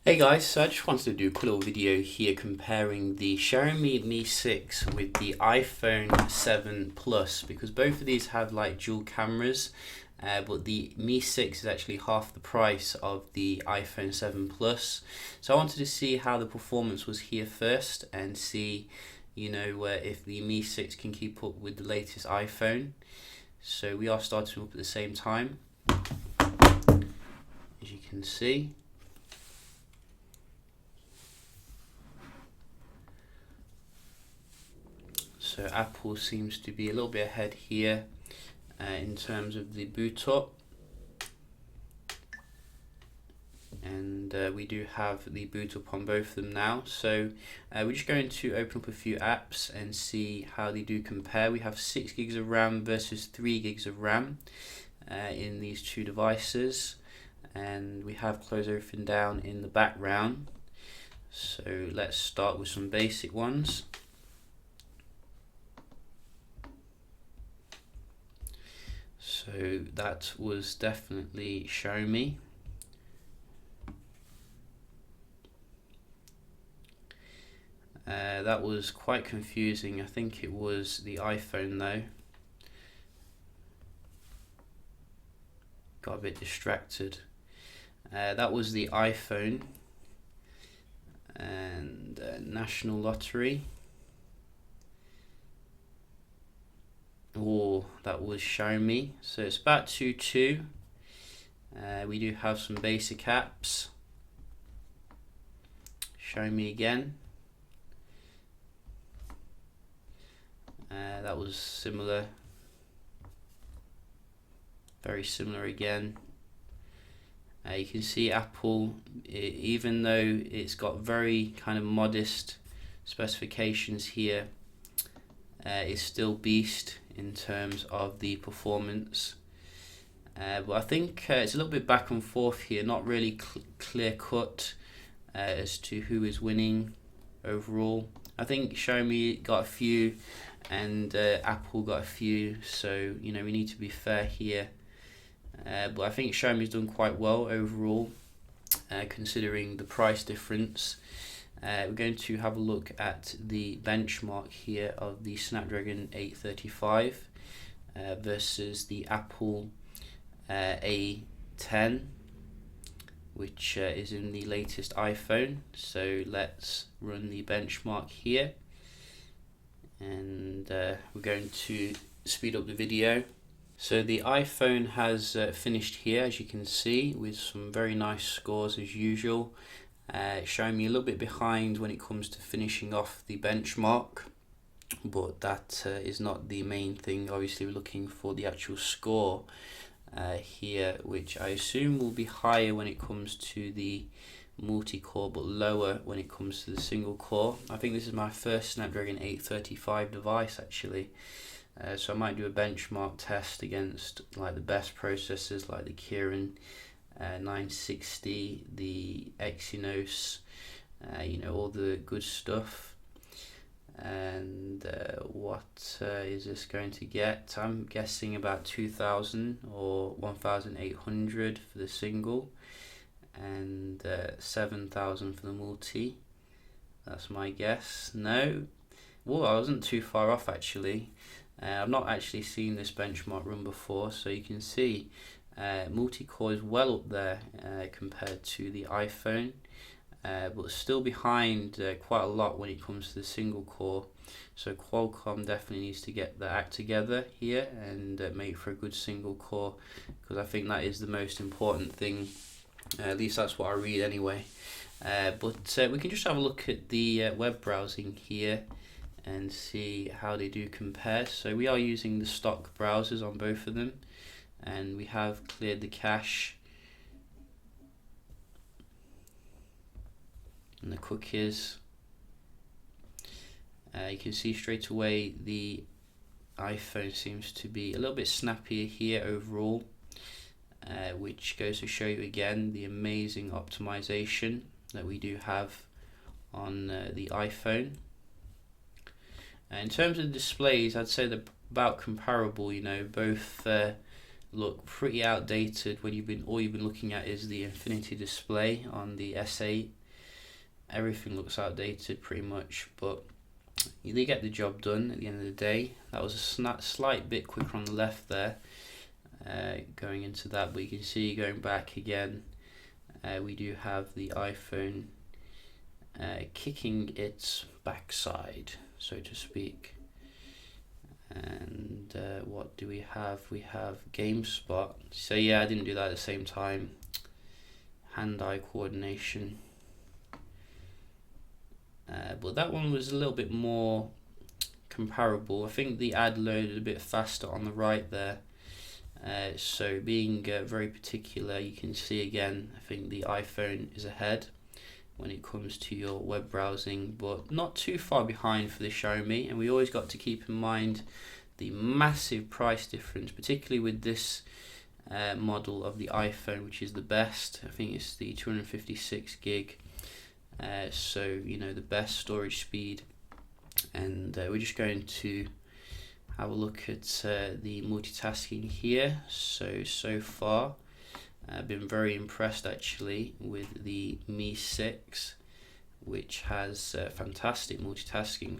Hey guys, so I just wanted to do a quick little video here comparing the Xiaomi Mi 6 with the iPhone 7 Plus, because both of these have like dual cameras, but the Mi 6 is actually half the price of the iPhone 7 Plus. So I wanted to see how the performance was here first and see, if the Mi 6 can keep up with the latest iPhone. So we are starting up at the same time, as you can see. So Apple seems to be a little bit ahead here in terms of the boot up, and we do have the boot up on both of them now. So we're just going to open up a few apps and see how they do compare. We have 6 gigs of RAM versus 3 gigs of RAM in these two devices, and we have closed everything down in the background. So let's start with some basic ones. So that was definitely Xiaomi. That was quite confusing. I think it was the iPhone though. Got a bit distracted. That was the iPhone, and National Lottery. Oh, that was Xiaomi. So it's about 2-2. We do have some basic apps. Xiaomi again. That was similar. Very similar again. You can see Apple, even though it's got very kind of modest specifications here, is still beast in terms of the performance. But I think it's a little bit back and forth here, not really clear cut as to who is winning overall. I think Xiaomi got a few and Apple got a few, so we need to be fair here. But I think Xiaomi's done quite well overall, considering the price difference. We're going to have a look at the benchmark here of the Snapdragon 835 versus the Apple A10, which is in the latest iPhone. So let's run the benchmark here, and we're going to speed up the video. So the iPhone has finished here, as you can see, with some very nice scores as usual. Showing me a little bit behind when it comes to finishing off the benchmark, but that is not the main thing. Obviously, we're looking for the actual score here, which I assume will be higher when it comes to the multi-core, but lower when it comes to the single core. I think this is my first Snapdragon 835 device actually. So I might do a benchmark test against like the best processors like the Kirin 960, the Exynos, all the good stuff. And what is this going to get? I'm guessing about 2000 or 1800 for the single, and 7000 for the multi. That's my guess. No, well, I wasn't too far off actually. I've not actually seen this benchmark run before, so you can see multi-core is well up there compared to the iPhone, but still behind quite a lot when it comes to the single core. So Qualcomm definitely needs to get their act together here and make for a good single core, because I think that is the most important thing. At least that's what I read anyway. But we can just have a look at the web browsing here and see how they do compare. So we are using the stock browsers on both of them, and we have cleared the cache and the cookies. You can see straight away the iPhone seems to be a little bit snappier here overall, which goes to show you again the amazing optimization that we do have on the iPhone. In terms of displays, I'd say they're about comparable. Both look pretty outdated when all you've been looking at is the infinity display on the S8. Everything looks outdated pretty much, but they get the job done at the end of the day. That was a slight bit quicker on the left there, going into that, but you can see going back again, we do have the iPhone kicking its backside, so to speak. And what do we have? We have GameSpot. So yeah, I didn't do that at the same time. Hand-eye coordination. But that one was a little bit more comparable. I think the ad loaded a bit faster on the right there. So being very particular, you can see again, I think the iPhone is ahead when it comes to your web browsing, but not too far behind for the Xiaomi. And we always got to keep in mind the massive price difference, particularly with this model of the iPhone, which is the best. I think it's the 256 gig. So you know, the best storage speed. And we're just going to have a look at the multitasking here. So far I've been very impressed actually with the Mi 6, which has fantastic multitasking.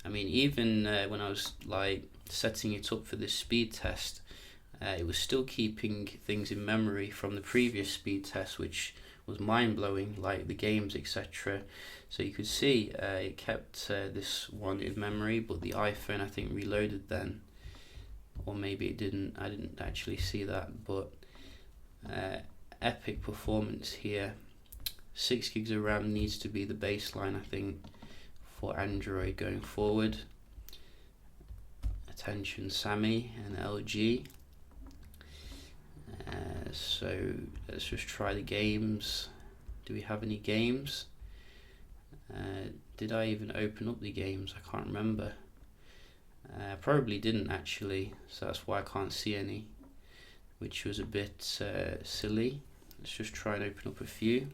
I mean, even when I was like setting it up for this speed test, it was still keeping things in memory from the previous speed test, which was mind-blowing, like the games, etc. So you could see it kept this one in memory, but the iPhone, I think, reloaded then, or maybe it didn't. I didn't actually see that, but epic performance here. 6 gigs of RAM needs to be the baseline, I think, for Android going forward. Attention Sammy and LG. So let's just try the games. Do we have any games? Did I even open up the games? I can't remember. Probably didn't actually, so that's why I can't see any, which was a bit silly. Let's just try and open up a few.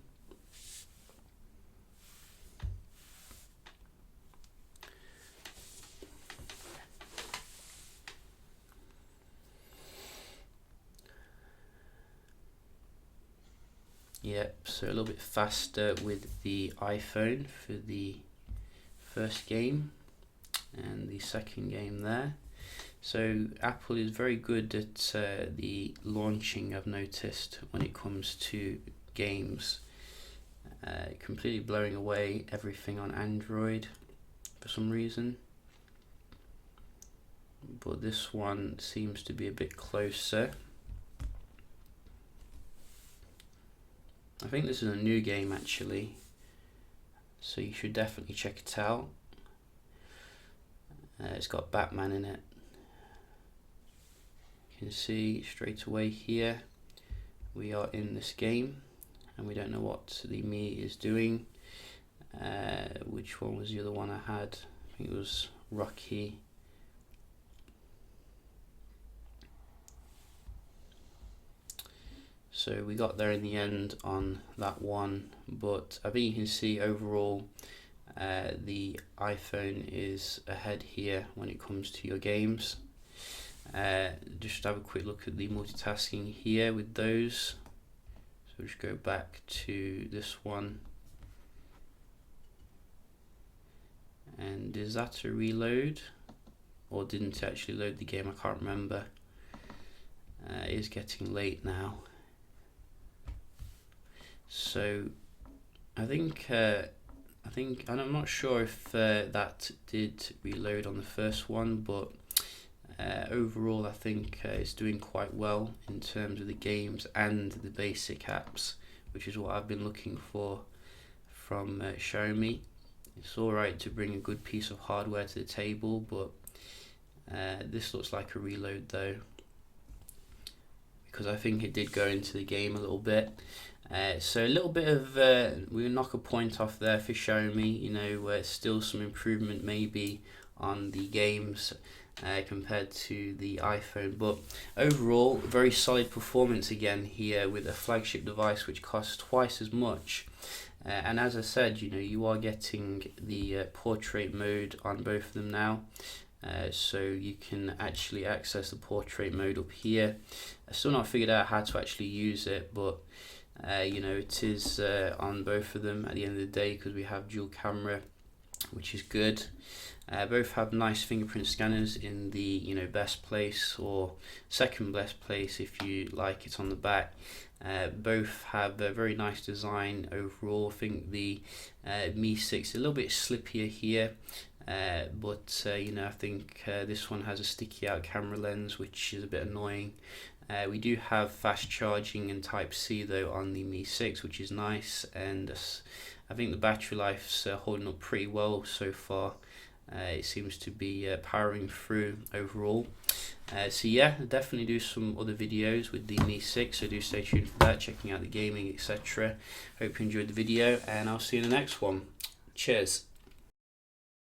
Yep, so a little bit faster with the iPhone for the first game and the second game there. So Apple is very good at the launching, I've noticed, when it comes to games. Completely blowing away everything on Android for some reason. But this one seems to be a bit closer. I think this is a new game actually, so you should definitely check it out. It's got Batman in it. You can see straight away here we are in this game and we don't know what the Mi is doing. Which one was the other one I had? I think it was Rocky. So we got there in the end on that one, but I think you can see overall the iPhone is ahead here when it comes to your games. Just have a quick look at the multitasking here with those. So just go back to this one. And is that a reload? Or didn't it actually load the game? I can't remember. It is getting late now. So I think and I'm not sure if that did reload on the first one, but overall I think it's doing quite well in terms of the games and the basic apps, which is what I've been looking for from Xiaomi. It's alright to bring a good piece of hardware to the table, but this looks like a reload though, because I think it did go into the game a little bit. So a little bit of, we'll knock a point off there for Xiaomi. You know, still some improvement maybe on the games compared to the iPhone, but overall very solid performance again here with a flagship device which costs twice as much. And as I said, you know, you are getting the portrait mode on both of them now. So you can actually access the portrait mode up here. still not figured out how to actually use it, but you know, it is on both of them at the end of the day, because we have dual camera, which is good. Both have nice fingerprint scanners in the, you know, best place or second best place if you like it, on the back. Both have a very nice design overall. I think the Mi 6 is a little bit slippier here, but you know, I think this one has a sticky out camera lens, which is a bit annoying. We do have fast charging and Type-C though on the Mi 6, which is nice, and I think the battery life's holding up pretty well so far. It seems to be powering through overall. So yeah, I'll definitely do some other videos with the Mi 6, so do stay tuned for that, checking out the gaming, etc. Hope you enjoyed the video, and I'll see you in the next one. Cheers.